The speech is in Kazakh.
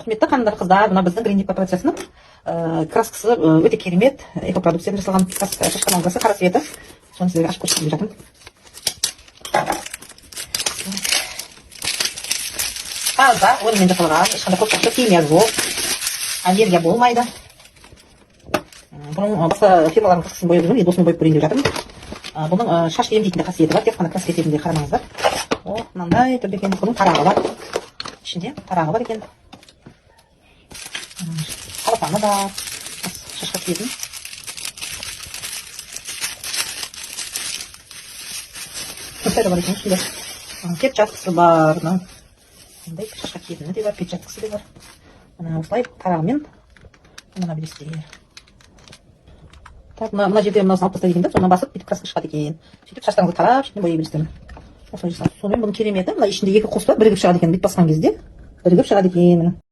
Құрметті қандар қыздар, мына біздің гринди корпорациясының краскасы өте керемет, экопродукциядан жасалған шашқан алгасы, қара светі. Соны сіздерге ашып көрсетіп жатырмын. Таза өніммен жасалған, ешқандай қоспасы химия жоқ, аллергия болмайды. Бұның басқа фирмалардың краскасын бояп жүрмін, енді осыны бояп көрейін деп жатырмын. Бұның шаш емдейтін де қасиеті бар, тек қана краска ететінде қарамаңыздар. Мынандай түрде екен, бұның тарағы бар. İçinde tarağına var ekan. Salafаны да шашқа киетін. Көптері бар екен ішінде. Перчаткасы бар. Мындай шашқа киетіні де бар, перчаткасы да бар. Мына осылай тарағымен мына білесіздер. Так, мына жерде мынасын алып тастайды екен да, соны басып, бүйтіп краска шығады екен. Сөйтіп шаштарыңызды тарап, сөйтіп бояй бересіздер. Осылай жасап. Сонымен бұның кереметі, мына ішінде екі қос бар, бірігіп шығады екен, бүйтіп басқан кезде бірігіп шығады екен.